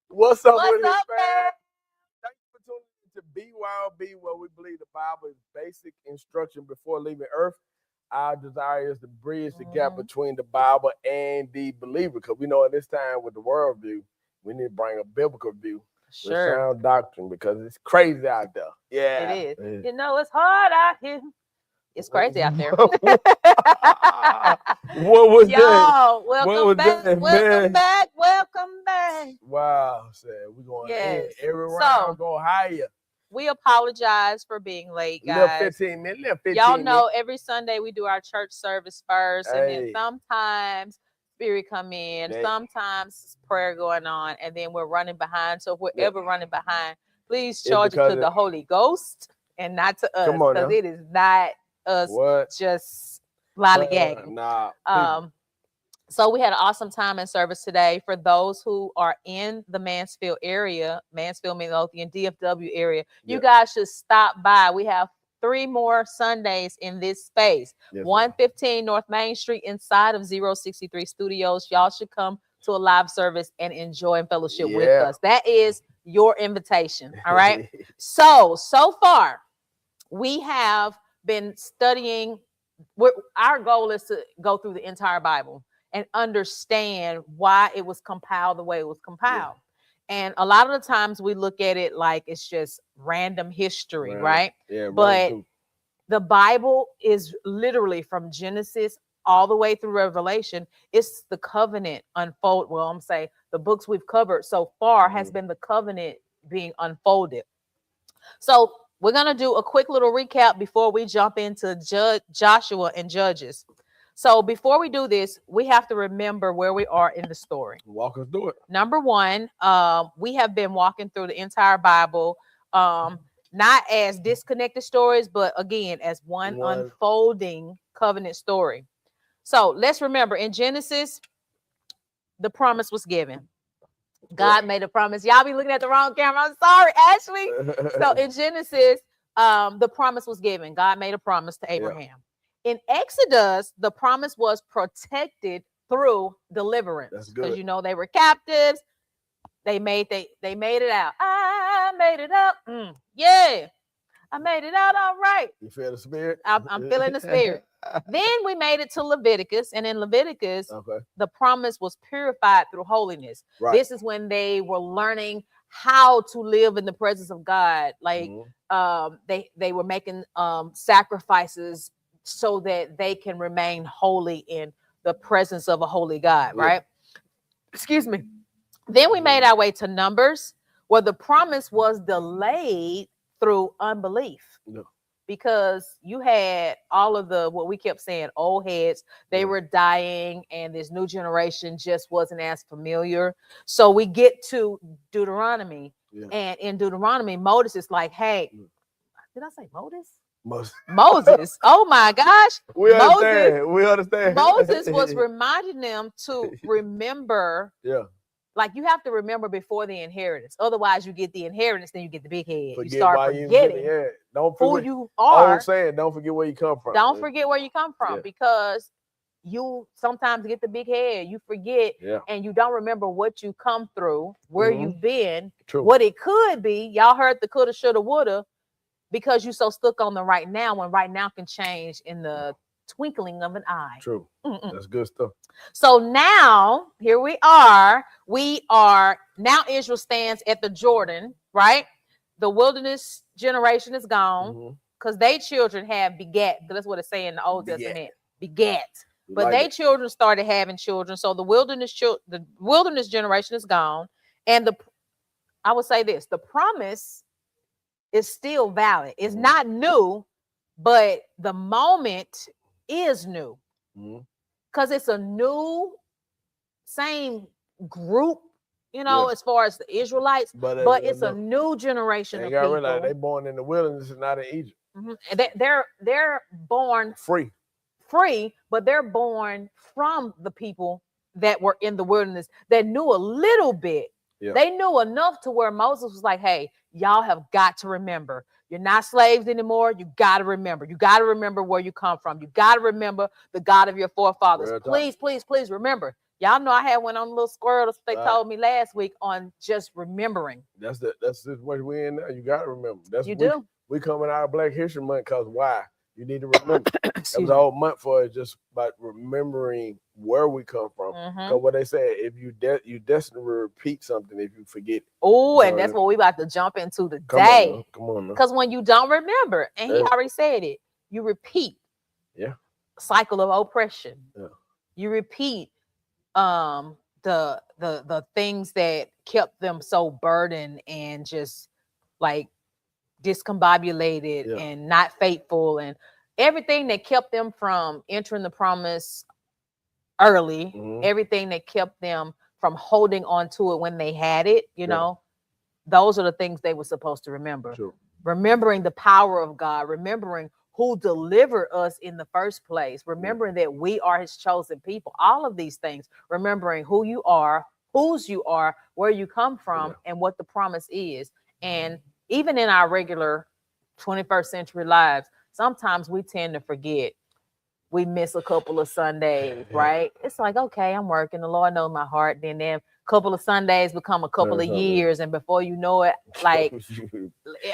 What's up What's with it, up, man? Thank you for tuning in to BYOB, where we believe the Bible is basic instruction before leaving Earth. Our desire is to bridge the gap between the Bible and the believer, because we know at this time with the world view, we need to bring a biblical view with sound doctrine, because it's crazy out there. Yeah, it is. You know, it's hard out here. It's crazy out there. What was Y'all, welcome that? back. Welcome back. Welcome back. Wow, we're going in every round, go higher. We apologize for being late, guys. Little 15 minutes. Y'all know every Sunday we do our church service first, and then sometimes spirit come in, sometimes prayer going on, and then we're running behind. So if we're ever running behind, please charge it to the Holy Ghost and not to us, because it is not us just lollygagging. So we had an awesome time in service today. For those who are in the Mansfield area, Mansfield, Midlothian, DFW area, you guys should stop by. We have 3 more Sundays in this space. 115 North Main Street inside of 063 Studios. Y'all should come to a live service and enjoy and fellowship with us. That is your invitation. All right. So far we have been studying. Our goal is to go through the entire Bible and understand why it was compiled the way it was compiled. And a lot of the times we look at it like it's just random history, right? But the Bible is literally from Genesis all the way through Revelation. It's the covenant unfold. Well, I'm saying the books we've covered so far has been the covenant being unfolded. So we're going to do a quick little recap before we jump into Joshua and Judges. So before we do this, we have to remember where we are in the story. Walk us through it. Number one, we have been walking through the entire Bible, not as disconnected stories, but again, as one unfolding covenant story. So let's remember, in Genesis, the promise was given. God made a promise. Y'all be looking at the wrong camera. I'm sorry, Ashley. So in Genesis, the promise was given. God made a promise to Abraham. In Exodus, the promise was protected through deliverance, because you know they were captives. They made it out. I made it out. I made it out all right. You feel the spirit? I'm feeling the spirit. Then we made it to Leviticus, and in Leviticus, the promise was purified through holiness. This is when they were learning how to live in the presence of God. Like they were making sacrifices so that they can remain holy in the presence of a holy God, right? Excuse me. Then we made our way to Numbers, where the promise was delayed through unbelief. Because you had all of what we kept saying, old heads, they were dying, and this new generation just wasn't as familiar. So we get to Deuteronomy, and in Deuteronomy, Moses is like, hey, did I say Moses? Moses. Oh my gosh. We understand. Moses was reminding them to remember. Like, you have to remember before the inheritance. Otherwise, you get the inheritance, then you get the big head. You start forgetting who you are. Don't forget where you come from. Don't forget where you come from, because you sometimes get the big head. You forget, and you don't remember what you come through, where you've been, what it could be. Y'all heard the coulda, shoulda, woulda, because you're so stuck on the right now, when right now can change in the twinkling of an eye. That's good stuff. So now here we are. Now Israel stands at the Jordan, right? The wilderness generation is gone, because they children have begat. That's what it's saying in the Old Testament. Begat. But they children started having children. So the wilderness generation is gone. And I would say this, the promise is still valid. It's not new, but the moment is new, because it's a new, same group, as far as the Israelites, but it's a new generation of people. They're born in the wilderness and not in Egypt. They're born free, but they're born from the people that were in the wilderness that knew a little bit. They knew enough to where Moses was like, hey, y'all have got to remember, you're not slaves anymore. You got to remember. You got to remember where you come from. You got to remember the God of your forefathers. Please remember. Y'all know I had one on a little squirrel. That's what they told me last week on just remembering. That's the situation we're in now. You got to remember. You do. We coming out of Black History Month because why? You need to remember. That was the whole month for us, just about remembering where we come from. Because what they say, if you destined to repeat something if you forget. Oh, and that's what we about to jump into today. Come on. Because when you don't remember, and he already said it, you repeat. Yeah. Cycle of oppression. Yeah. You repeat the things that kept them so burdened and just like discombobulated and not faithful, and everything that kept them from entering the promise early, everything that kept them from holding on to it when they had it, you know, those are the things they were supposed to remember. Sure. Remembering the power of God, remembering who delivered us in the first place, remembering that we are his chosen people, all of these things, remembering who you are, whose you are, where you come from, and what the promise is. And even in our regular 21st century lives, sometimes we tend to forget. We miss a couple of Sundays, right? It's like, okay, I'm working. The Lord knows my heart. Then a couple of Sundays become a couple of years. And before you know it, like,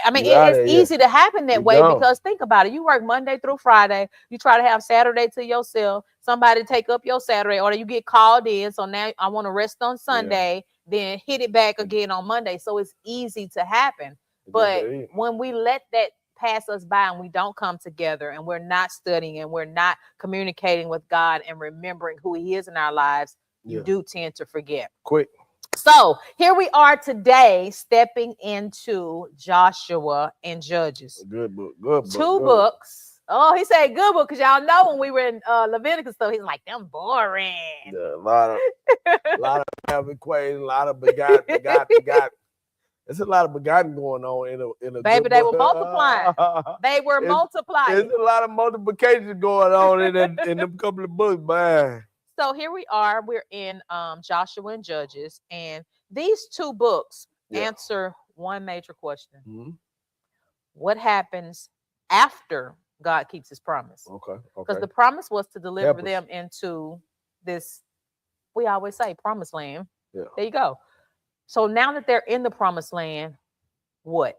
I mean, it's easy to happen that way because think about it. You work Monday through Friday. You try to have Saturday to yourself. Somebody take up your Saturday, or you get called in. So now I want to rest on Sunday, then hit it back again on Monday. So it's easy to happen. But when we let that pass us by and we don't come together and we're not studying and we're not communicating with God and remembering who he is in our lives, you do tend to forget. Quick. So here we are today, stepping into Joshua and Judges. Good book. Good book. Two books. Oh, he said good book because y'all know when we were in Leviticus stuff, he's like, them boring. Yeah, a lot of equations, a lot of begot. There's a lot of begotten going on in a baby. They were multiplying. They were multiplying. There's a lot of multiplication going on in a couple of books, man. So here we are. We're in Joshua and Judges, and these two books answer one major question: what happens after God keeps his promise? Okay. Because the promise was to deliver them into this, we always say, promised land. Yeah. There you go. So now that they're in the promised land, what?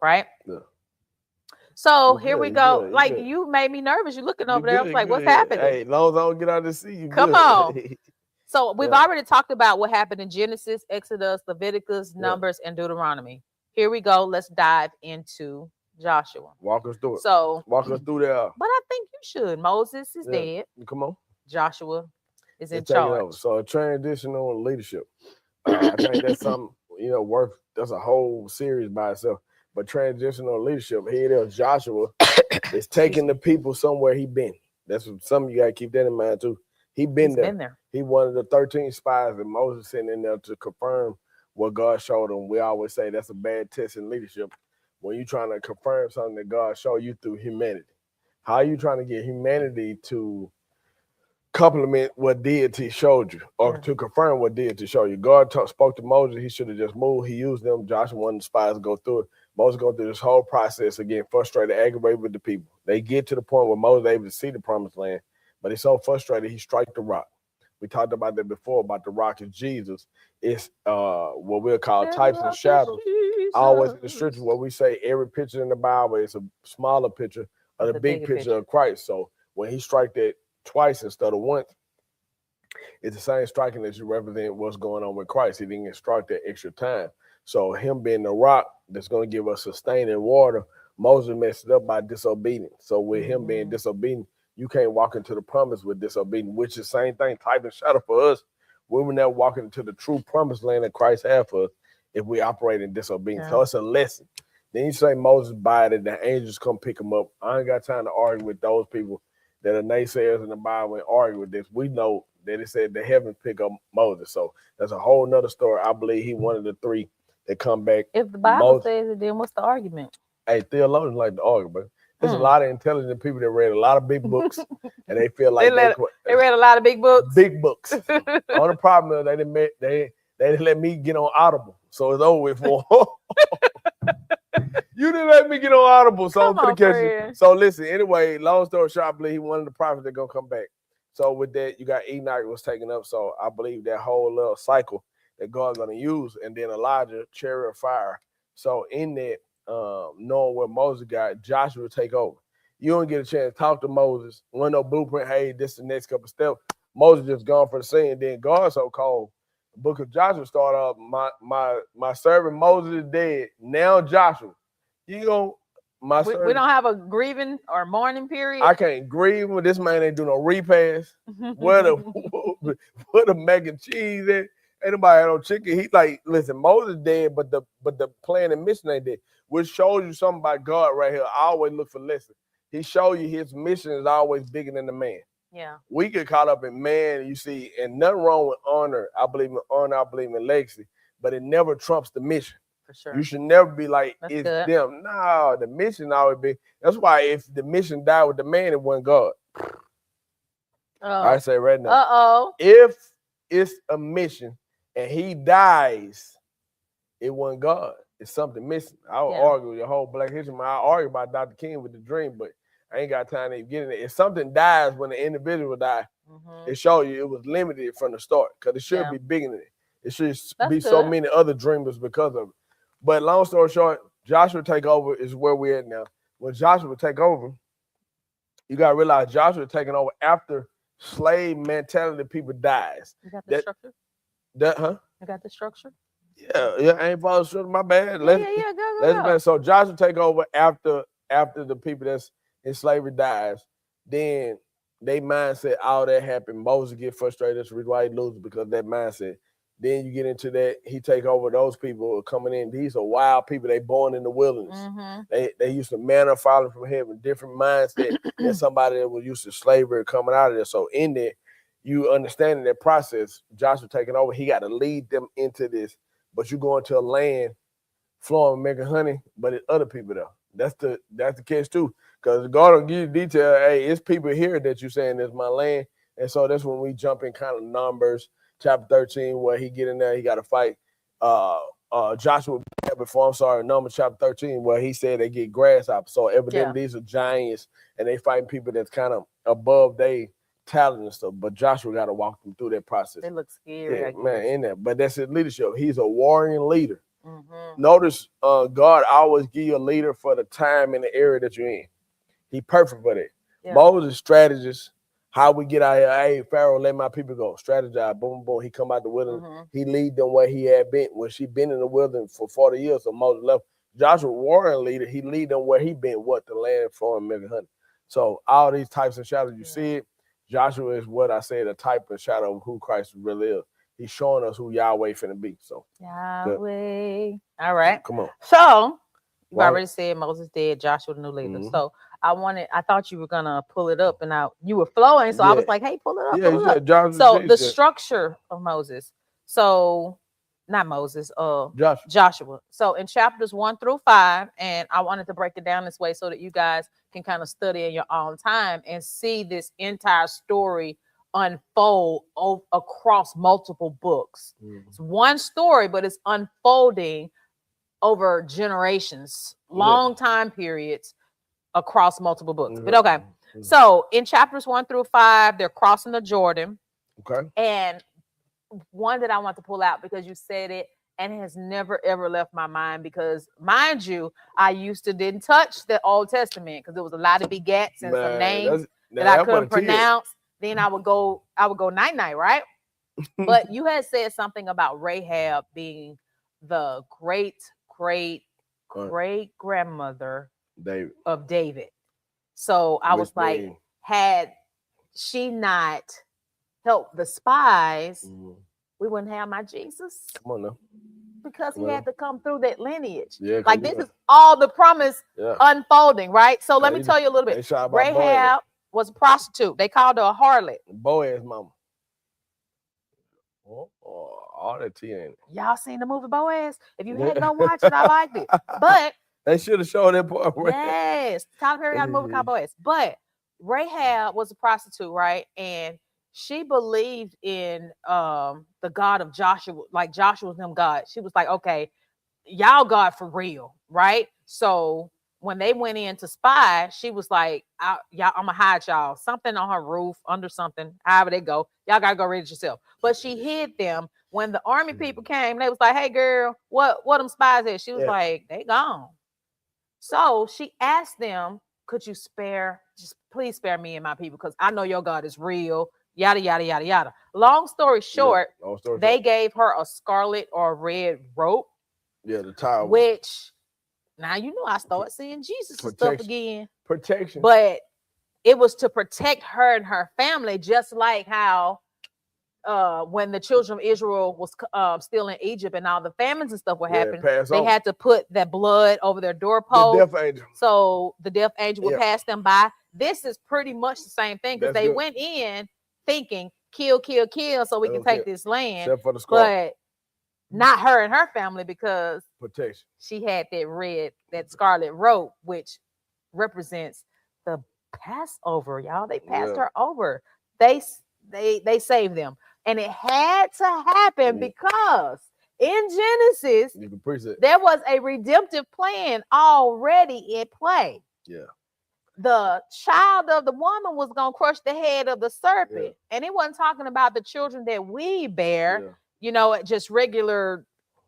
Right? Yeah. So here we go. Like, you made me nervous. You're looking over there. I was like, what's happening? Hey, as long as I don't get out to see you. Come on. So we've already talked about what happened in Genesis, Exodus, Leviticus, Numbers, and Deuteronomy. Here we go. Let's dive into Joshua. Walk us through it. So walk us through there. But I think you should. Moses is dead. Come on. Joshua is in charge. So transitional leadership. I think that's something, that's a whole series by itself. But transitional leadership, here it is. Joshua is taking the people somewhere he been. That's what some of you got to keep that in mind too. He's been there. He one of the 13 spies that Moses sent in there to confirm what God showed him. We always say that's a bad test in leadership when you're trying to confirm something that God showed you through humanity. How are you trying to get humanity to complement what deity showed you, or to confirm what deity showed you? God spoke to Moses. He should have just moved. He used them. Joshua, one of the spies, to go through it. Moses go through this whole process again, frustrated, aggravated with the people. They get to the point where Moses is able to see the promised land, but he's so frustrated he strikes the rock. We talked about that before, about the rock is Jesus. It's what we'll call types and shadows. Always in the scriptures where we say every picture in the Bible is a smaller picture of the big picture of Christ. So when he strikes that twice instead of once, it's the same striking that you represent what's going on with Christ. He didn't get struck that extra time. So him being the rock that's going to give us sustaining water, Moses messed it up by disobedience. So with him being disobedient, you can't walk into the promise with disobedience, which is the same thing, type and shadow for us. We were never walking into the true promised land that Christ had for us if we operate in disobedience. So it's a lesson. Then you say Moses by it, the angels come pick him up. I ain't got time to argue with those people that are naysayers in the Bible and argue with this. We know that it said the heavens pick up Moses. So that's a whole nother story. I believe he one of the three that come back. If the Bible says it, then what's the argument? Hey, theologians like to argue, but there's a lot of intelligent people that read a lot of big books and they feel like they read a lot of big books. Big books. Only problem is they didn't let me get on Audible. So it's over with for You didn't let me get on Audible, so I'm gonna catch you. So listen, anyway, long story short, I believe he one of the prophets that gonna come back. So with that, you got Enoch was taken up. So I believe that whole little cycle that God's gonna use, and then Elijah, chariot of fire. So in that, knowing what Moses got, Joshua take over. You don't get a chance to talk to Moses. One no blueprint. Hey, this is the next couple steps. Moses just gone for the scene. And then God so cold. The book of Joshua start off. My servant Moses is dead. Now Joshua, you go. We don't have a grieving or mourning period. I can't grieve when this man ain't do no repass. Where the mac and cheese at? Ain't nobody had no chicken. He like, listen, Moses dead, but the plan and mission ain't dead. Which shows you something about God right here. I always look for lessons. He show you his mission is always bigger than the man. Yeah. We get caught up in man, you see, and nothing wrong with honor. I believe in honor, I believe in legacy, but it never trumps the mission. For sure. You should never be like, That's it's good. them. No, the mission always be. That's why if the mission died with the man, it wasn't God. I say right now. If it's a mission and he dies, it wasn't God. It's something missing. I would argue with your whole Black History Month. I argue about Dr. King with the dream, but I ain't got time to even get in it. If something dies when the individual dies, it shows you it was limited from the start because it should be bigger than it. It should be so many other dreamers because of it. But long story short, Joshua take over is where we're at now. When Joshua take over, you got to realize Joshua taking over after slave mentality people dies. You got the structure? You got the structure? Yeah, I ain't following structure. My bad. Go. So Joshua take over after the people that's in slavery dies. Then they mindset, all that happened. Moses get frustrated. That's the reason why he loses, because of that mindset. Then you get into that, he take over those people who are coming in. These are wild people. They born in the wilderness. They used to manna falling from heaven, different mindset than somebody that was used to slavery coming out of there. So in there, you understanding that process, Joshua taking over, he got to lead them into this. But you go into a land flowing, making honey, but it's other people though. That's the catch too. Because God will give you detail, hey, it's people here that you saying is my land. And so that's when we jump in kind of Numbers. Chapter 13, where he get in there, he got to fight Joshua before, Numbers chapter 13, where he said they get grasshoppers. So evidently these are giants, and they fighting people that's kind of above their talent and stuff. But Joshua got to walk them through that process. They look scary. Man, in there. But that's his leadership. He's a warring leader. Notice God always give you a leader for the time and the area that you're in. He perfect for that. Moses strategist. How we get out here, hey, Pharaoh, let my people go. Strategize, boom, boom. He come out the wilderness. He lead them where he had been. When she been in the wilderness for 40 years, so Moses left. Joshua warring leader, he lead them where he been, what? The land flowing milk and honey. So all these types of shadows, you see it. Joshua is what I said, a type of shadow of who Christ really is. He's showing us who Yahweh finna be. So Yahweh. All right. Come on. So you already said Moses dead, Joshua the new leader. So I thought you were gonna pull it up, and you were flowing, so I was like, "Hey, pull it up." Pull it up. So the structure of Moses. So not Moses, Joshua. So in chapters 1 through 5, and I wanted to break it down this way so that you guys can kind of study in your own time and see this entire story unfold across multiple books. It's one story, but it's unfolding over generations, long time periods, across multiple books. But okay. So in chapters 1 through 5, they're crossing the Jordan. Okay. And one that I want to pull out because you said it and it has never ever left my mind, because mind you, I didn't touch the Old Testament because there was a lot of begats and some names that I couldn't pronounce. Then I would go night, right? But you had said something about Rahab being the great grandmother of David. So I was like, had she not helped the spies, we wouldn't have my Jesus. Come on now. Because he had to come through that lineage. Yeah, like this is all the promise unfolding, right? So let me tell you a little bit. Rahab was a prostitute. They called her a harlot. Boaz mama. All that tea ain't it. Y'all seen the movie Boaz? If you hadn't gone watch it, I liked it. But they should have showed that part. Yes. Tyler Perry had a movie called Boaz. But Rahab was a prostitute, right? And she believed in the God of Joshua, like Joshua's them God. She was like, okay, y'all God for real, right? So when they went in to spy, she was like, y'all, I'm gonna hide y'all. Something on her roof, under something, however they go. Y'all gotta go read it yourself. But she hid them. When the army people came, they was like, hey girl, what them spies at? She was like, they gone. So she asked them, could you just please spare me and my people, because I know your God is real. Yada, yada, yada, yada. Long story short, they gave her a scarlet or red rope. Yeah, the towel. Which, now you know I started seeing Jesus and stuff again. Protection. But it was to protect her and her family, just like how when the children of Israel was still in Egypt and all the famines and stuff were happening, they had to put that blood over their doorpost. The death angel. So the death angel would pass them by. This is pretty much the same thing, because they went in thinking, kill, kill, kill, so we can take this land. Except for the but not her and her family, because protection. She had that scarlet rope, which represents the Passover, y'all. They passed her over. They saved them. And it had to happen because in Genesis, there was a redemptive plan already in play. Yeah. The child of the woman was going to crush the head of the serpent. And it wasn't talking about the children that we bear, just regular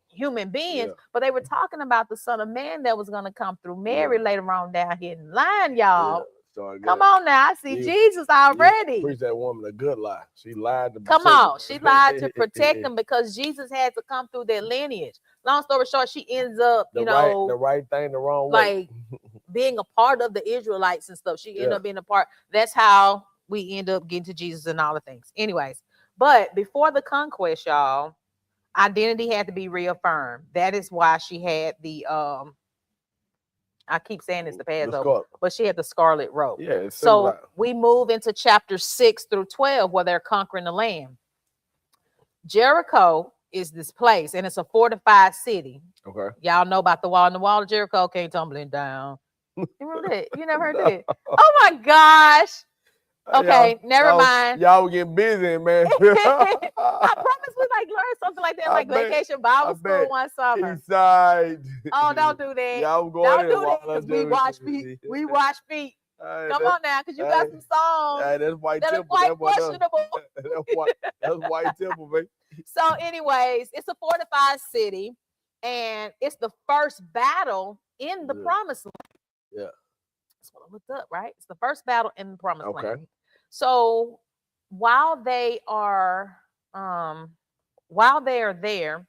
human beings, but they were talking about the Son of Man that was going to come through Mary later on down here in the line, y'all. Come on now, I see Jesus already. Preach that woman a good lie. She lied to Come on, she lied to protect them, because Jesus had to come through their lineage. Long story short, she ends up, the right thing, the wrong way. Like being a part of the Israelites and stuff. She ended up being a part. That's how we end up getting to Jesus and all the things. Anyways, but before the conquest, y'all, identity had to be reaffirmed. That is why she had the I keep saying it's the Passover, but she had the scarlet rope. Yeah. So we move into chapter 6 through 12, where they're conquering the land. Jericho is this place, and it's a fortified city. Okay. Y'all know about the wall, and the wall of Jericho came tumbling down. You remember that? You never heard that? Oh my gosh. Okay, never mind. Y'all were getting busy, man. I promise we learned something like that, Vacation Bible School one summer. Inside. Oh, don't do that. Y'all don't do that, because we watch feet. We watch feet. Come on now, because you got some songs that's white that are quite questionable. That's white temple, baby. So, anyways, it's a fortified city, and it's the first battle in the promised land. Yeah. That's what I looked up, right? It's the first battle in the promised land. So while they are there,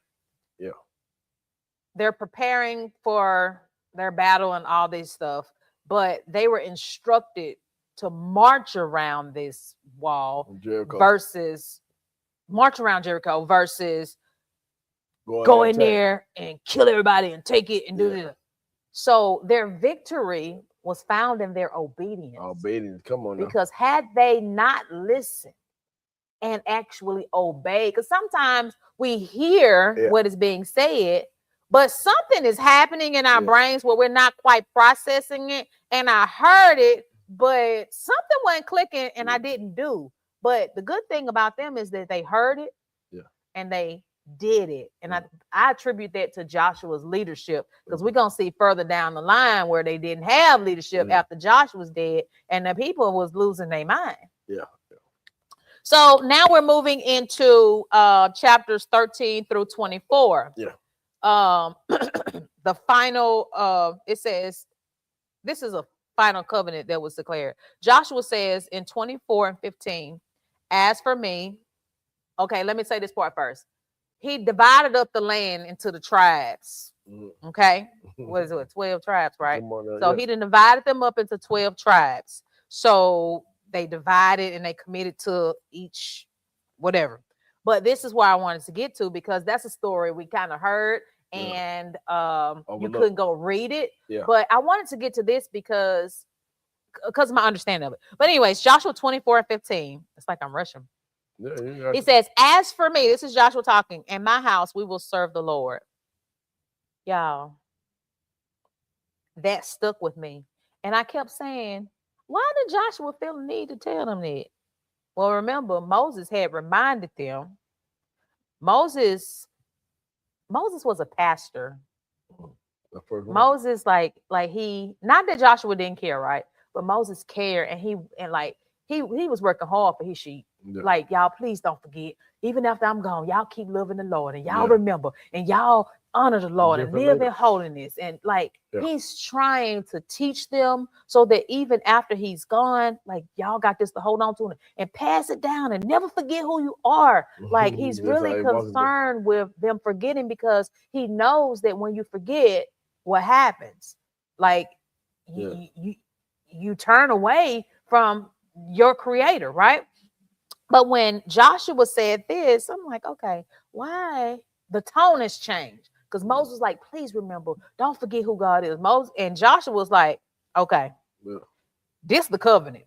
they're preparing for their battle and all this stuff, but they were instructed to march around this wall versus go in there and kill everybody and take it and do this. So their victory was found in their obedience. Obedience, come on now. Because had they not listened and actually obeyed, because sometimes we hear what is being said, but something is happening in our brains where we're not quite processing it. And I heard it, but something wasn't clicking, and I didn't do. But the good thing about them is that they heard it and they did it. And I attribute that to Joshua's leadership, because we're going to see further down the line where they didn't have leadership after Joshua was dead and the people was losing their mind. Yeah. So now we're moving into chapters 13 through 24. Yeah. The final, it says, this is a final covenant that was declared. Joshua says in 24 and 15, as for me, okay, let me say this part first. He divided up the land into the tribes. Okay. What is it? 12 tribes, right? So he divided them up into 12 tribes. So they divided and they committed to each whatever. But this is where I wanted to get to, because that's a story we kind of heard and you couldn't go read it. Yeah. But I wanted to get to this because of my understanding of it. But anyways, Joshua 24 and 15. It's like I'm rushing. Yeah, he says, as for me, this is Joshua talking, in my house, we will serve the Lord. Y'all, that stuck with me. And I kept saying, why did Joshua feel the need to tell them that? Well, remember, Moses had reminded them. Moses was a pastor. Moses, like he, not that Joshua didn't care, right? But Moses cared, and he was working hard for his sheep. Yeah. Like, y'all, please don't forget. Even after I'm gone, y'all keep loving the Lord, and y'all remember, and y'all honor the Lord and live in holiness. And like he's trying to teach them so that even after he's gone, like y'all got this to hold on to and pass it down and never forget who you are. Like he's really concerned with them forgetting, because he knows that when you forget, what happens? Like you turn away from your creator, right? But when Joshua said this, I'm like, okay, why? The tone has changed, because Moses was like, please remember, don't forget who God is. Moses and Joshua was like, okay, this the covenant.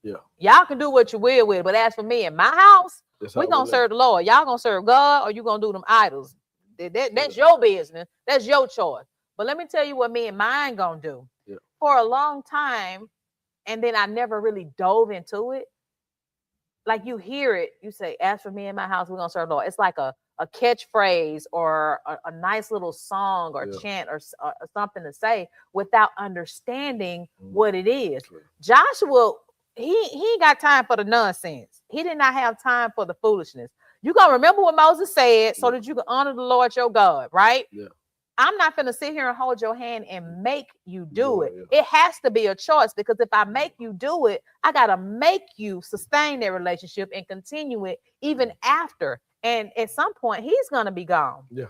Yeah, y'all can do what you will with it, but as for me and my house, we're gonna serve the Lord. Y'all gonna serve God, or you gonna do them idols? That's your business. That's your choice. But let me tell you what me and mine gonna do. Yeah. For a long time, and then I never really dove into it. Like you hear it, you say, as for me and my house, we're gonna serve the Lord. It's like a catchphrase or a nice little song or chant or something to say without understanding what it is. Joshua, he ain't got time for the nonsense. He did not have time for the foolishness. You gonna remember what Moses said so that you can honor the Lord your God, right? Yeah. I'm not going to sit here and hold your hand and make you do it. Yeah. It has to be a choice, because if I make you do it, I got to make you sustain that relationship and continue it even after. And at some point, he's going to be gone. Yeah.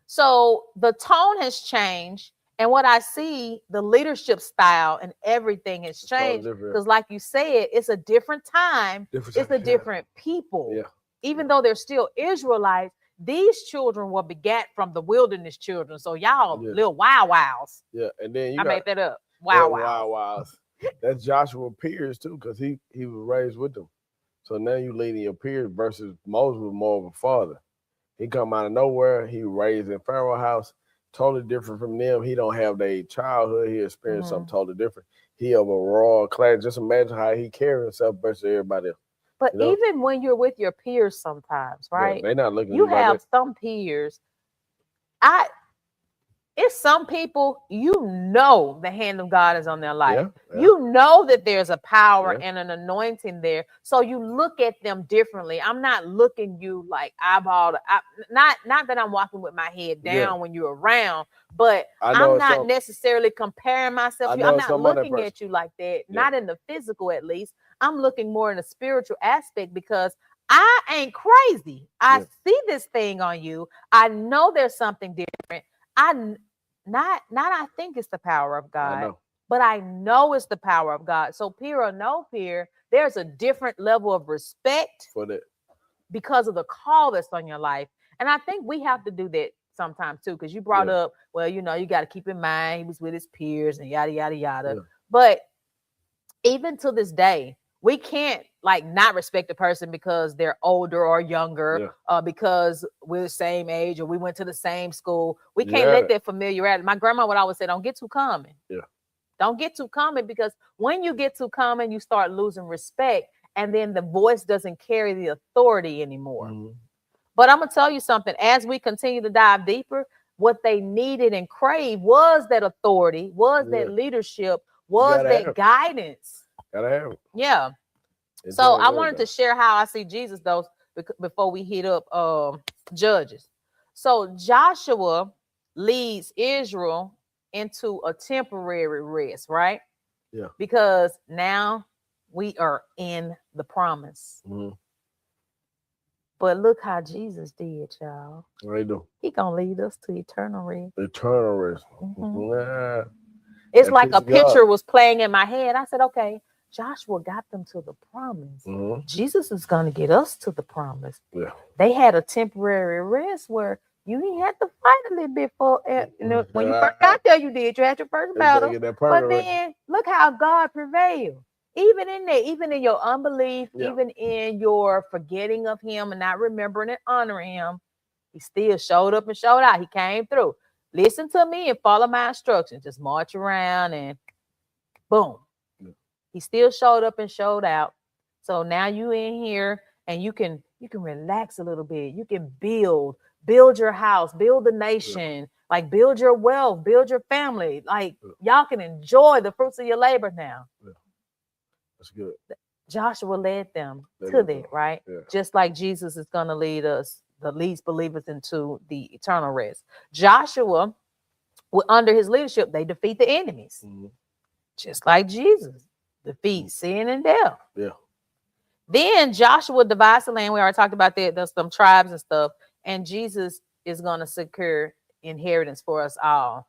So the tone has changed. And what I see, the leadership style and everything has changed. Because like you said, it's a different time. It's a different people. Yeah. Even though they're still Israelites, these children were begat from the wilderness children. So y'all little wows. Yeah, and then I made that up. Wows. That's Joshua peers too, because he was raised with them. So now you leading your peers versus Moses was more of a father. He come out of nowhere. He raised in Pharaoh's house, totally different from them. He don't have their childhood. He experienced something totally different. He of a royal class. Just imagine how he carries himself versus everybody else. But even when you're with your peers sometimes, right? Yeah, they're not looking at you have some peers. It's some people, the hand of God is on their life. Yeah. You know that there's a power and an anointing there. So you look at them differently. I'm not looking you like eyeball. Not that I'm walking with my head down when you're around, but I'm not necessarily comparing myself to you. I'm not looking at you like that. Not in the physical, at least. I'm looking more in the spiritual aspect, because I ain't crazy. I see this thing on you. I know there's something different. I think it's the power of God, but I know it's the power of God. So peer or no peer, there's a different level of respect for that, because of the call that's on your life. And I think we have to do that sometimes too, because you brought up, well, you got to keep in mind he was with his peers and yada, yada, yada. Yeah. But even to this day, we can't not respect a person because they're older or younger, because we're the same age or we went to the same school. We can't let that familiarity. My grandma would always say, don't get too common. Yeah. Don't get too common, because when you get too common, you start losing respect, and then the voice doesn't carry the authority anymore. Mm-hmm. But I'm going to tell you something. As we continue to dive deeper, what they needed and craved was that authority, was that leadership, was that guidance. Gotta have it. Yeah. So I wanted to share how I see Jesus, though, before we hit up Judges. So Joshua leads Israel into a temporary rest, right? Yeah. Because now we are in the promise. Mm-hmm. But look how Jesus did, y'all. What he do? He gonna lead us to eternal rest. Eternal rest. Mm-hmm. Yeah. It's like a picture was playing in my head. I said, okay, Joshua got them to the promise. Mm-hmm. Jesus is going to get us to the promise. Yeah. They had a temporary rest where you didn't have to fight a little bit for it. When you first got there, you did. You had your first battle. But then look how God prevailed. Even in there, even in your unbelief, even in your forgetting of him and not remembering and honoring him, he still showed up and showed out. He came through. Listen to me and follow my instructions. Just march around and boom. Yeah. He still showed up and showed out. So now you in here and you can relax a little bit. You can build your house, build the nation, Like, build your wealth, build your family. Like, y'all can enjoy the fruits of your labor now. Yeah. That's good. Joshua led them to that, right? Yeah. Just like Jesus is going to lead us, the least believers, into the eternal rest. Joshua, under his leadership, they defeat the enemies. Just like Jesus defeats sin and death. Yeah. Then Joshua divides the land. We already talked about that. There's some tribes and stuff. And Jesus is going to secure inheritance for us all.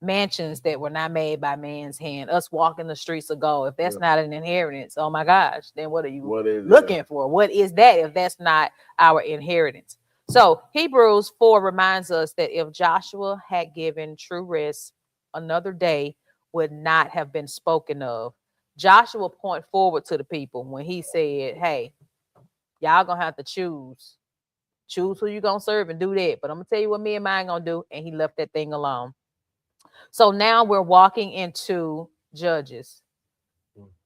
Mansions that were not made by man's hand. Us walking the streets of gold. If that's not an inheritance, oh my gosh, then what are you looking for? What is that if that's not our inheritance? So Hebrews 4 reminds us that if Joshua had given true rest, another day would not have been spoken of. Joshua point forward to the people when he said, hey, y'all gonna have to choose who you gonna serve and do that. But I'm gonna tell you what me and mine gonna do. And he left that thing alone. So now we're walking into Judges,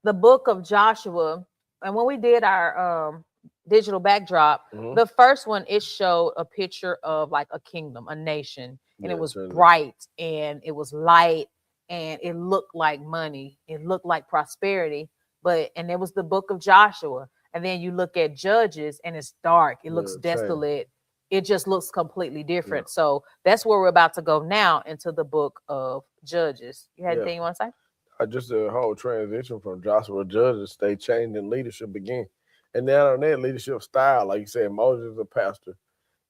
the book of Joshua. And when we did our digital backdrop, the first one, it showed a picture of like a kingdom, a nation, and it was bright and it was light and it looked like money. It looked like prosperity. And it was the book of Joshua. And then you look at Judges and it's dark. It looks desolate. It just looks completely different. Yeah. So that's where we're about to go now, into the book of Judges. You had anything you want to say? Just a whole transition from Joshua to Judges, they changed and leadership began. And now on that leadership style, like you said, Moses is a pastor.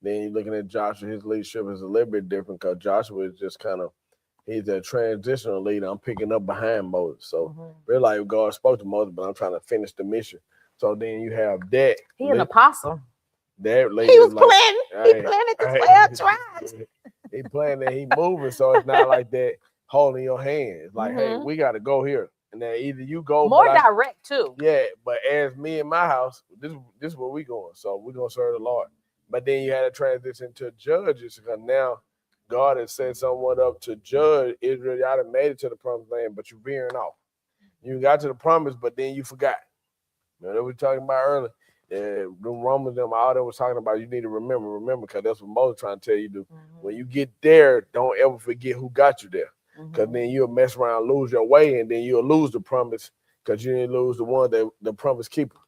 Then you're looking at Joshua, his leadership is a little bit different because Joshua is just kind of, he's a transitional leader. I'm picking up behind Moses. So really like God spoke to Moses, but I'm trying to finish the mission. So then you have that. He an apostle. That lady he was like, planning. He planted the 12 tribes. He planning, he moving. So it's not like that holding your hand. It's like, hey, we got to go here. And then either you go. More direct too. Yeah, but as me and my house, this is where we going. So we're going to serve the Lord. But then you had to transition to Judges because now God has set someone up to judge Israel. Y'all done made it to the promised land, but you're veering off. You got to the promise, but then you forgot. You know, that we were talking about earlier. The Romans, all that was talking about, you need to remember, because that's what Moses trying to tell you to do. When you get there, don't ever forget who got you there. Because then you'll mess around, lose your way, and then you'll lose the promise because you didn't lose the one that the promise keeper.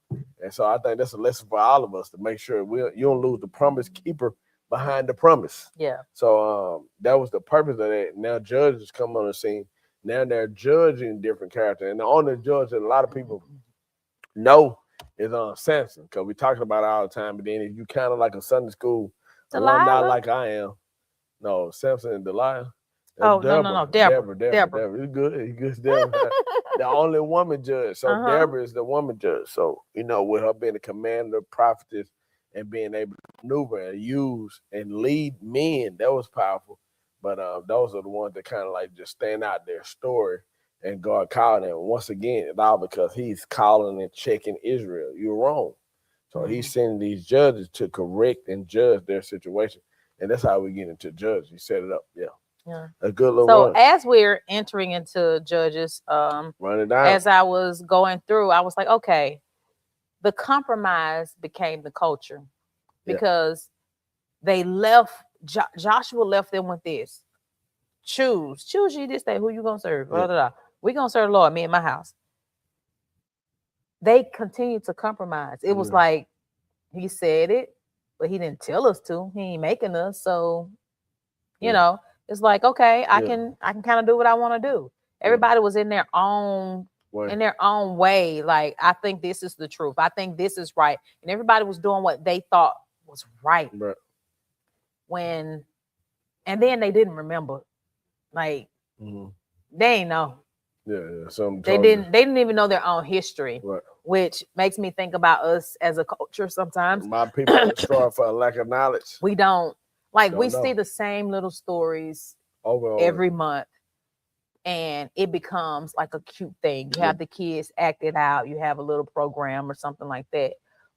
And so I think that's a lesson for all of us to make sure you don't lose the promise keeper behind the promise. Yeah. So that was the purpose of that. Now judges come on the scene. Now they're judging different characters. And the only judge that a lot of people know is Samson, because we talking about it all the time. But then if you kind of like a Sunday school alumni like I am, no, Samson and Delilah. Oh, no, Deborah. He's good. He's good. Deborah. The only woman judge. So Deborah is the woman judge. So, you know, with her being a commander, prophetess, and being able to maneuver and use and lead men, that was powerful. But those are the ones that kind of like just stand out their story. And God called them. Once again, it's all because he's calling and checking Israel. You're wrong. So he's sending these judges to correct and judge their situation. And that's how we get into judge. He set it up. Yeah. A good little So as we're entering into Judges, run it down. As I was going through, I was like, okay, the compromise became the culture because they left, Joshua left them with this. Choose ye this day who you gonna serve. Blah, blah, blah. We gonna serve the Lord, me and my house. They continued to compromise. It was like he said it, but he didn't tell us to. He ain't making us. So, you know, it's like, okay, I can kind of do what I want to do. Everybody was in their own way. Like, I think this is the truth. I think this is right. And everybody was doing what they thought was right. And then they didn't remember. Like, they ain't know. They didn't even know their own history, which makes me think about us as a culture sometimes. My people are destroyed for a lack of knowledge. We don't. Like, we see the same little stories every month, and it becomes like a cute thing. You have the kids act it out. You have a little program or something like that.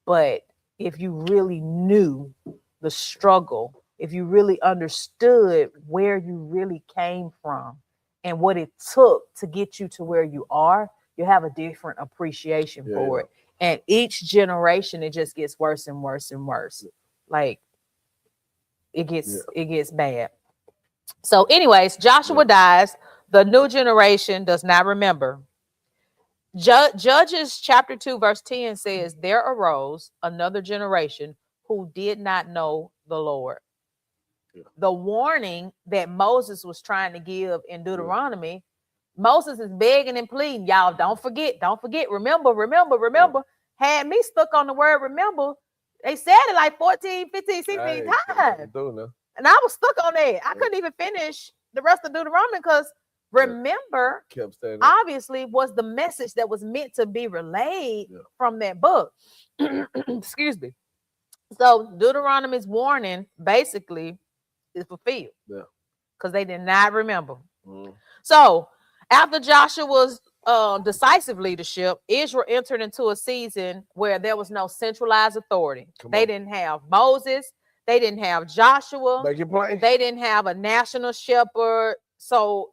But if you really knew the struggle, if you really understood where you really came from and what it took to get you to where you are, you have a different appreciation for it. And each generation, it just gets worse and worse and worse. Like, it gets bad. So, anyways, Joshua dies. The new generation does not remember. Judges chapter 2, verse 10 says, there arose another generation who did not know the Lord. The warning that Moses was trying to give in Deuteronomy, Moses is begging and pleading, y'all, don't forget, remember. Had me stuck on the word remember. They said it like 14, 15, 16 times. And I was stuck on that. I couldn't even finish the rest of Deuteronomy because remember obviously was the message that was meant to be relayed from that book. Excuse me. So Deuteronomy's warning basically is fulfilled because they did not remember. So after Joshua's decisive leadership, Israel entered into a season where there was no centralized authority. They didn't have Moses. They didn't have Joshua. They didn't have a national shepherd. So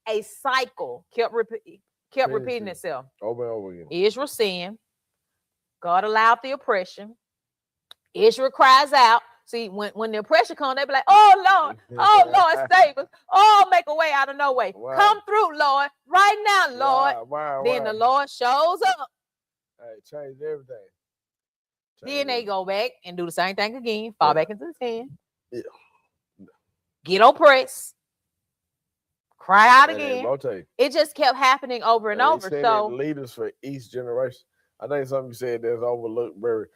a cycle kept repeating itself. Over and over again. Israel sinned. God allowed the oppression. Israel cries out. See, when the oppression comes, they be like, oh, Lord, save us. Oh, make a way out of no way. Wow. Come through, Lord. Right now, Lord. Wow. Then the Lord shows up. Hey, change everything. Then they go back and do the same thing again. Fall back into the sin. Yeah. Get oppressed. Cry out again. It just kept happening over and over. So leaders for each generation. I think something you said that's overlooked very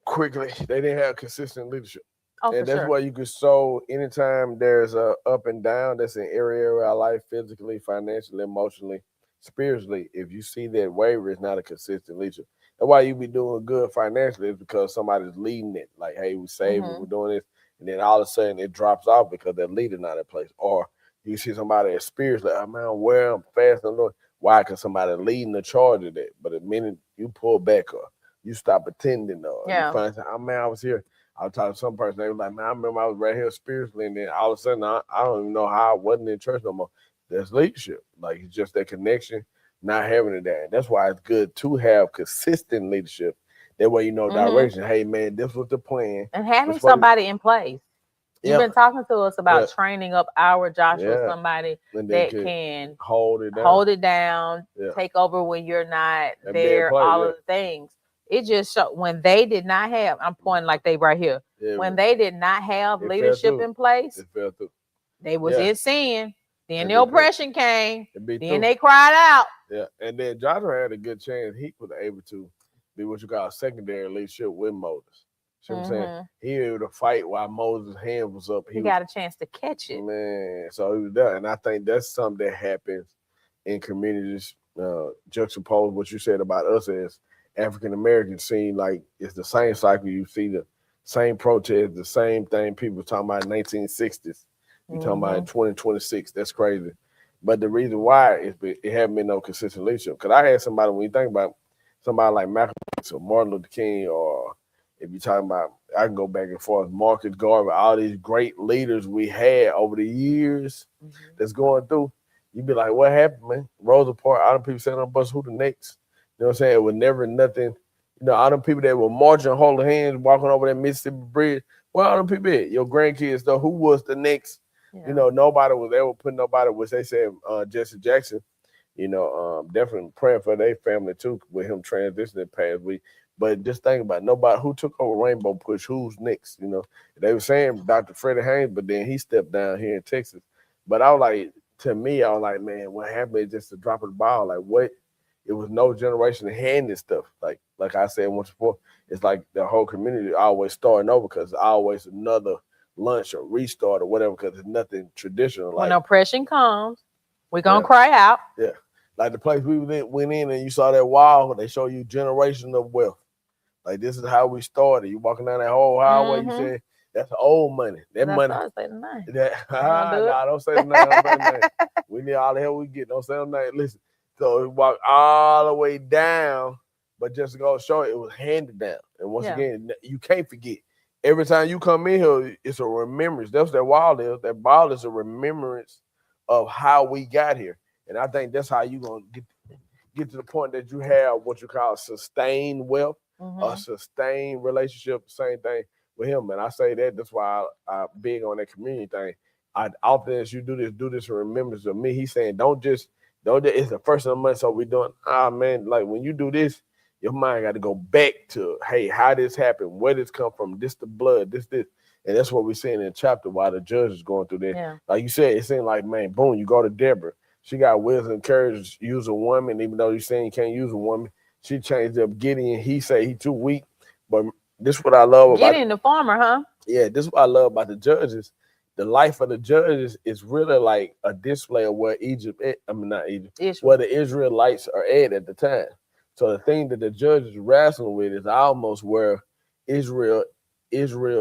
quickly. They didn't have consistent leadership. And that's why you could sow anytime there's a up and down. That's an area of our life, physically, financially, emotionally, spiritually. If you see that waver, it's not a consistent leadership. That's why you be doing good financially is because somebody's leading it. Like, hey, we saving, we're doing this, and then all of a sudden it drops off because that leader not in place. Or you see somebody that's spiritually, oh, man, where I'm fast and Lord. Why? Because somebody leading the charge of that. But the minute you pull back or you stop attending or you find out, oh, man, I was here. I was talking to some person, they was like, man, I remember I was right here spiritually, and then all of a sudden, I don't even know how I wasn't in church no more. That's leadership. Like, it's just that connection, not having it there. And that's why it's good to have consistent leadership. That way you know direction. Hey, man, this was the plan. And having somebody in place. You've been talking to us about training up our Joshua, somebody that can hold it down, take over when you're not there, all of the things. It just showed when they did not have, I'm pointing like they right here. When they did not have leadership in place, they was in sin. Then the oppression came. Then they cried out. Yeah, and then Joshua had a good chance. He was able to be what you call a secondary leadership with Moses. See what I'm saying? He was able to fight while Moses' hand was up. He got a chance to catch it. Man, so he was there. And I think that's something that happens in communities. Juxtapose what you said about us as African Americans, seem like it's the same cycle. You see the same protest, the same thing people talking about in 1960s. You talking about in 2026. That's crazy. But the reason why is it haven't been no consistent leadership. Because I had somebody, when you think about somebody like Malcolm X or Martin Luther King, or if you're talking about, I can go back and forth, Marcus Garvey, all these great leaders we had over the years that's going through, you'd be like, what happened, man? Rosa Parks, all them people sitting on the bus, who the next? You know what I'm saying? It was never nothing. You know, all them people that were marching, holding hands, walking over that Mississippi Bridge, where all them people at? Your grandkids, though, who was the next? Yeah. You know, nobody was ever putting nobody, which they said Jesse Jackson, you know, definitely praying for their family, too, with him transitioning past week. But just think about it, nobody who took over Rainbow Push, who's next, you know. They were saying Dr. Freddie Haynes, but then he stepped down here in Texas. But I was like, to me, I was like, man, what happened is just a drop of the ball. Like, what? It was no generation to hand this stuff. Like I said once before, it's like the whole community always starting over because it's always another lunch or restart or whatever because it's nothing traditional. When oppression comes, we're going to cry out. Yeah. Like the place we went in and you saw that wall, they show you generation of wealth. Like, this is how we started. You walking down that whole highway, you said, that's old money. That money. Don't say the name. Don't say the name. Don't say the name. We need all the help we get. Don't say the name. Listen. So we walked all the way down, but just to go show it was handed down. And once again, you can't forget. Every time you come in here, it's a remembrance. That's what that wall is. That wall is a remembrance of how we got here. And I think that's how you're going to get to the point that you have what you call sustained wealth, a sustained relationship, same thing with him. And I say that's why I'm big on that community thing. I often as you do this in remembrance of me. He's saying, don't just it's the first of the month, so we doing man, like when you do this, your mind got to go back to, hey, how this happened, where this come from, this the blood, this. And that's what we're seeing in the chapter while the judge is going through there. Yeah. Like you said, it seemed like, man, boom, you go to Deborah. She got wisdom and courage to use a woman, even though you're saying you can't use a woman. She changed up Gideon. He say he too weak. But this is what I love about Gideon the farmer, huh? Yeah, this is what I love about the judges. The life of the judges is really like a display of where not Egypt, Israel. where the Israelites are at the time. So the thing that the judges wrestling with is almost where Israel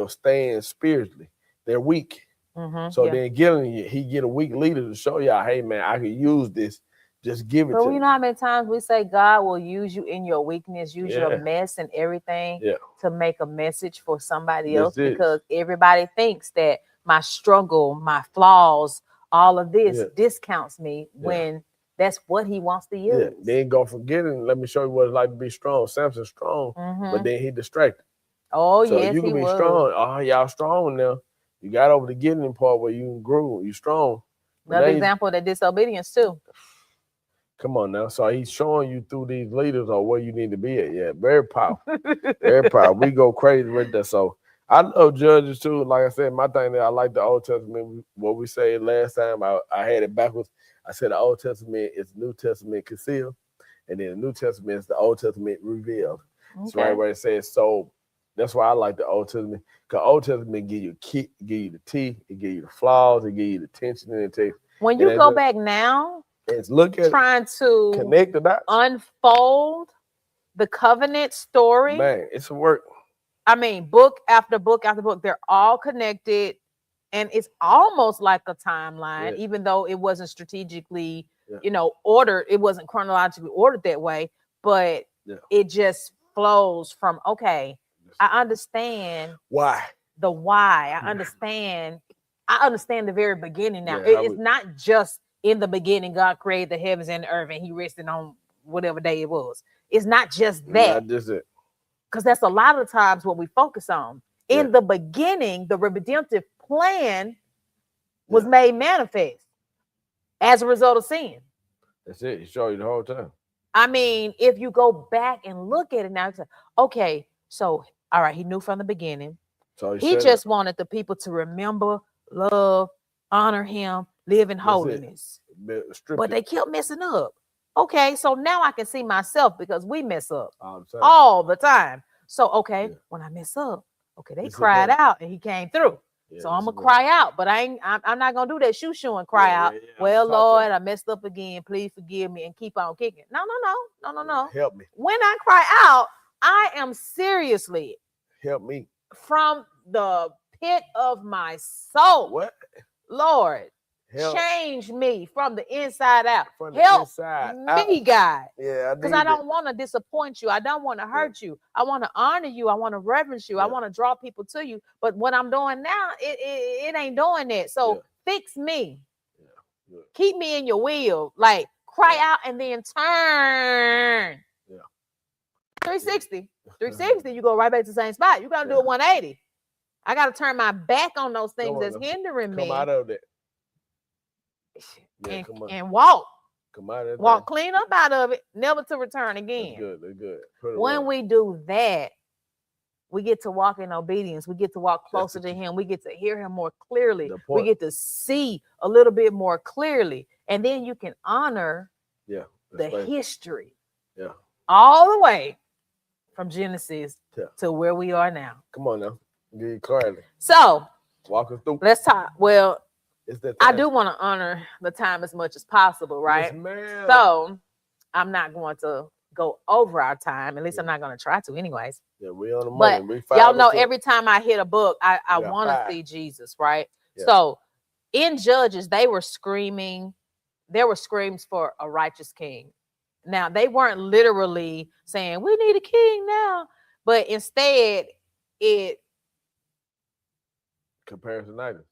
stands spiritually. They're weak. Mm-hmm, So then he get a weak leader to show y'all, hey man, I can use this. Just give it to me. You know how many times we say God will use you in your weakness, use your mess and everything to make a message for somebody else, because everybody thinks that my struggle, my flaws, all of this discounts me when that's what he wants to use. Yeah, they ain't gonna forget it. Let me show you what it's like to be strong. Samson's strong, but then he distracted. Oh, so yes, you can he be was. strong. Oh, y'all strong now. You got over the getting part where you grew. You strong. Another example of that disobedience too. Come on now. So he's showing you through these leaders or where you need to be at. Yeah, very powerful. Very powerful. We go crazy right there. So I love judges too. Like I said, my thing that I like the Old Testament. What we said last time, I had it backwards. I said the Old Testament is New Testament concealed, and then the New Testament is the Old Testament revealed. That's right where it says so. That's why I like the Old Testament. Because Old Testament give you the teeth, it give you the flaws, it give you the tension and it takes. When you go back now, it's look at trying to connect the dots, unfold the covenant story. Man, it's a work. I mean, book after book after book, they're all connected, and it's almost like a timeline, even though it wasn't strategically, ordered. It wasn't chronologically ordered that way, but it just flows from, okay, I understand why. I understand the very beginning now. It's not just in the beginning God created the heavens and the earth and he rested on whatever day it was. It's not just that. Not just it. Because that's a lot of times what we focus on. In the beginning, the redemptive plan was made manifest as a result of sin. That's it. He showed you the whole time. I mean, if you go back and look at it now, it's like, okay, so all right, he knew from the beginning. So he just wanted the people to remember, love, honor him, live in holiness. But they kept messing up. Okay, so now I can see myself because we mess up all the time. So, okay, when I mess up, okay, they cried out and he came through. So I'm gonna cry out, but I'm not gonna do that shoo and cry out. Well, Lord, I messed up again. Please forgive me and keep on kicking. No. Help me. When I cry out, I am seriously help me from the pit of my soul. What? Lord, change me from the inside out. Help me, God. Yeah, because I don't want to disappoint you. I don't want to hurt you. I want to honor you. I want to reverence you. I want to draw people to you. But what I'm doing now, it ain't doing that. So fix me. Keep me in your will. Like cry out and then turn. 360. 360, you go right back to the same spot. You got to do a 180. I got to turn my back on those things that's hindering me. Come out of that. And walk. Come out of walk clean up out of it, never to return again. That's good. When we do that, we get to walk in obedience. We get to walk closer to him. We get to hear him more clearly. We get to see a little bit more clearly. And then you can honor the history all the way from Genesis to where we are now. Come on now. Get it clearly. So walk us through. Let's talk. Well, I do want to honor the time as much as possible, right? Yes, so I'm not going to go over our time. At least I'm not going to try to anyways. Yeah, we on the money. But y'all know every time I hit a book, I want to see Jesus, right? Yeah. So in Judges, they were screaming. There were screams for a righteous king. Now, they weren't literally saying, we need a king now. But instead, comparisonitis.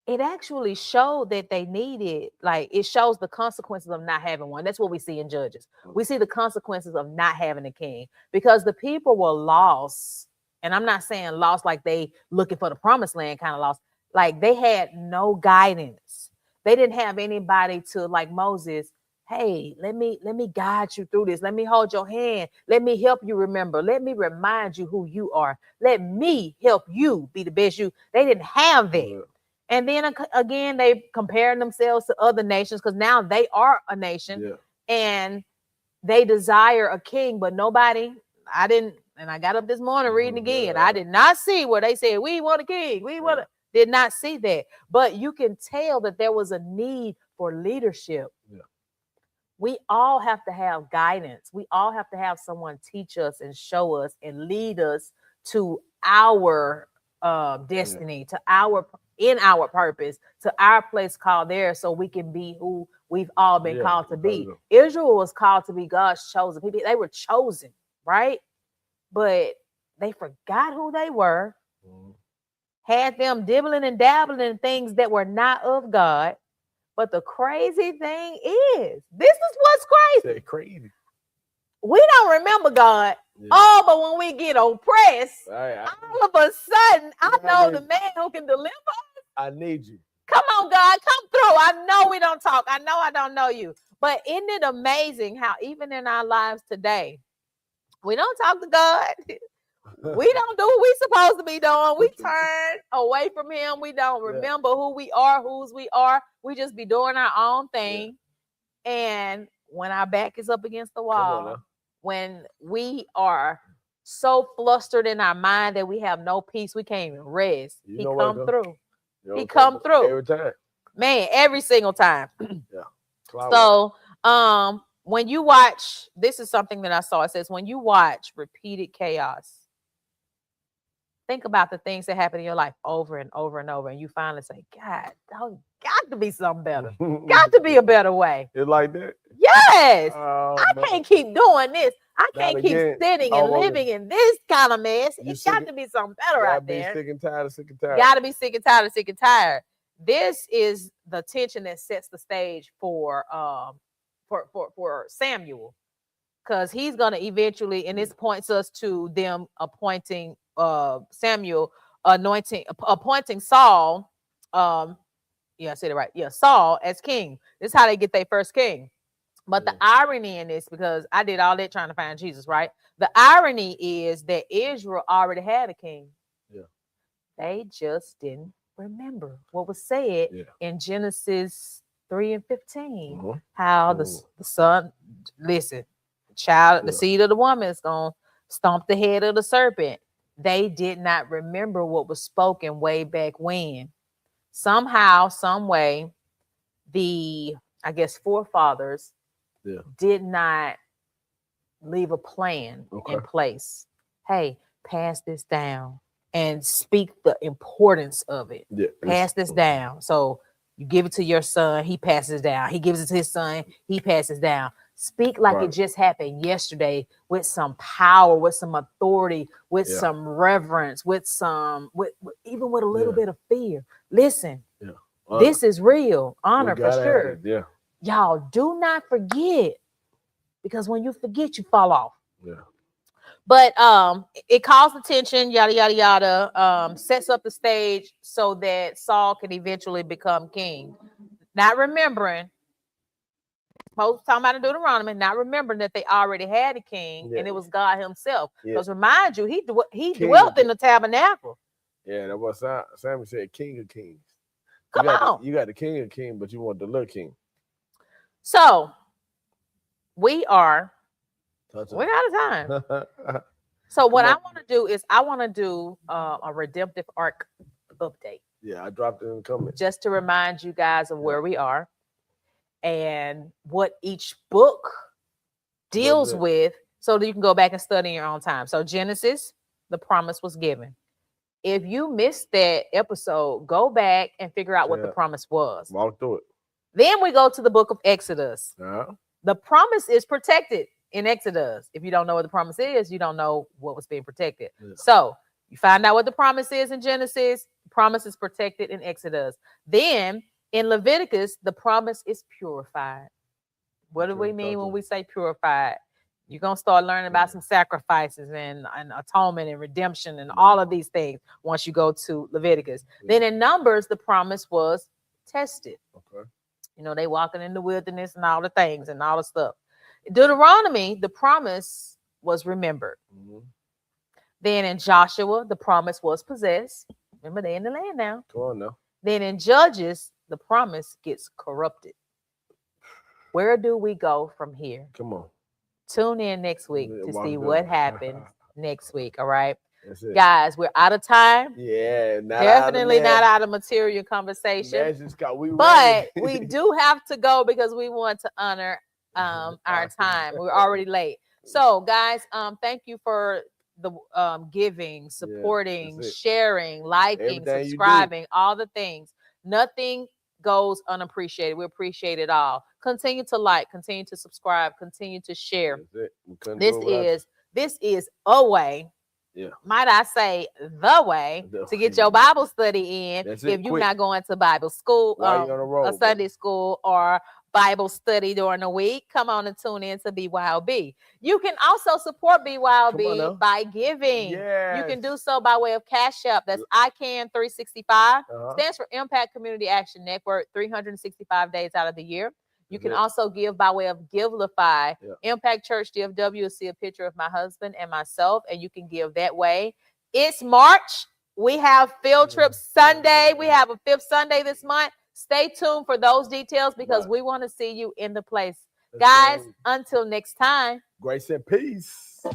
It actually showed that they needed, like, it shows the consequences of not having one. That's what we see in Judges. We see the consequences of not having a king because the people were lost. And I'm not saying lost like they looking for the promised land kind of lost. Like they had no guidance. They didn't have anybody to, like Moses, hey, let me guide you through this. Let me hold your hand. Let me help you remember. Let me remind you who you are. Let me help you be the best you. They didn't have that. Yeah. And then again, they comparing themselves to other nations because now they are a nation. Yeah. And they desire a king, but nobody, and I got up this morning reading again. I did not see where they said, we want a king. Did not see that. But you can tell that there was a need for leadership. Yeah. We all have to have guidance. We all have to have someone teach us and show us and lead us to our destiny, to our purpose, to our place called there, so we can be who we've all been called to be. Israel was called to be God's chosen people. They were chosen, right? But they forgot who they were, had them dibbling and dabbling in things that were not of God. But the crazy thing is, this is what's crazy. That's crazy. We don't remember God. Yeah. Oh, but when we get oppressed, all of a sudden, I know the man who can deliver us. I need you. Come on, God, come through. I know we don't talk. I know I don't know you. But isn't it amazing how even in our lives today, we don't talk to God. We don't do what we're supposed to be doing. We turn away from him. We don't remember who we are, whose we are. We just be doing our own thing. Yeah. And when our back is up against the wall, when we are so flustered in our mind that we have no peace, we can't even rest. He come through. He come through. Every time. Man, every single time. Yeah. So, when you watch, this is something that I saw. It says, when you watch repeated chaos, think about the things that happen in your life over and over and over, and you finally say, God, got to be something better. Got to be a better way. It's like that? Yes. I can't keep doing this. I can't keep sitting and living in this kind of mess. It's got to be something better out there. Sick and tired, sick and tired. Got to be sick and tired, sick and tired. This is the tension that sets the stage for Samuel, because he's going to eventually, and this points us to them appointing Samuel, appointing Saul. I said it right. Yeah, Saul as king. This is how they get their first king. But the irony in this, because I did all that trying to find Jesus, right? The irony is that Israel already had a king. Yeah. They just didn't remember what was said in Genesis 3 and 15. How the son, listen, the seed of the woman is going to stomp the head of the serpent. They did not remember what was spoken way back when. Somehow, some way, the, I guess, forefathers did not leave a plan in place. Hey, pass this down and speak the importance of it. Yeah. Pass this down. So you give it to your son, he passes down. He gives it to his son, he passes down. Speak like it just happened yesterday, with some power, with some authority, with some reverence, with even with a little bit of fear. Listen, this is real honor for sure. Yeah. Y'all do not forget, because when you forget, you fall off. Yeah. But it calls attention, yada yada yada. Sets up the stage so that Saul can eventually become king. Not remembering, Moses talking about in Deuteronomy, not remembering that they already had a king, and it was God himself. Because remind you, he dwelt in the tabernacle. Yeah, that's what Samuel said, King of Kings. Come on. You got the King of Kings, but you want the little king. So we are out of time. So what I want to do is I want to do a redemptive arc update. Yeah, I dropped it in the comments. Just to remind you guys of where we are and what each book deals with, so that you can go back and study in your own time. So Genesis, the promise was given. If you missed that episode, go back and figure out what the promise was. Walk through it. Then we go to the book of Exodus. The promise is protected in Exodus. If you don't know what the promise is, you don't know what was being protected. Yeah. So you find out what the promise is in Genesis. The promise is protected in Exodus. Then in Leviticus, the promise is purified. What do we mean when we say purified? You're going to start learning about some sacrifices and atonement and redemption and all of these things once you go to Leviticus. Then in Numbers, the promise was tested. Okay. You know, they walking in the wilderness and all the things and all the stuff. Deuteronomy, the promise was remembered. Then in Joshua, the promise was possessed. Remember, they in the land now. Come on now. Then in Judges, the promise gets corrupted. Where do we go from here? Come on. Tune in next week to see what happens next week. All right. That's it. Guys, we're out of time. Yeah. Definitely not out of material conversation. But we do have to go because we want to honor our time. We're already late. So, guys, thank you for the giving, supporting, sharing, liking, subscribing, all the things. Nothing goes unappreciated. We appreciate it all. Continue to like, continue to subscribe, continue to share. This is a way, might I say, the way to get your Bible study in if you're not going to Bible school, a Sunday school, or Bible study during the week. Come on and tune in to BYOB. You can also support BYOB by giving. You can do so by way of Cash App. That's ICAN365. Stands for Impact Community Action Network, 365 days out of the year. You can also give by way of Givelify. Impact Church DFW. You'll see a picture of my husband and myself, and you can give that way. It's March. We have Field Trip Sunday. We have a 5th Sunday this month. Stay tuned for those details because we want to see you in the place. Guys, until next time. Grace and peace.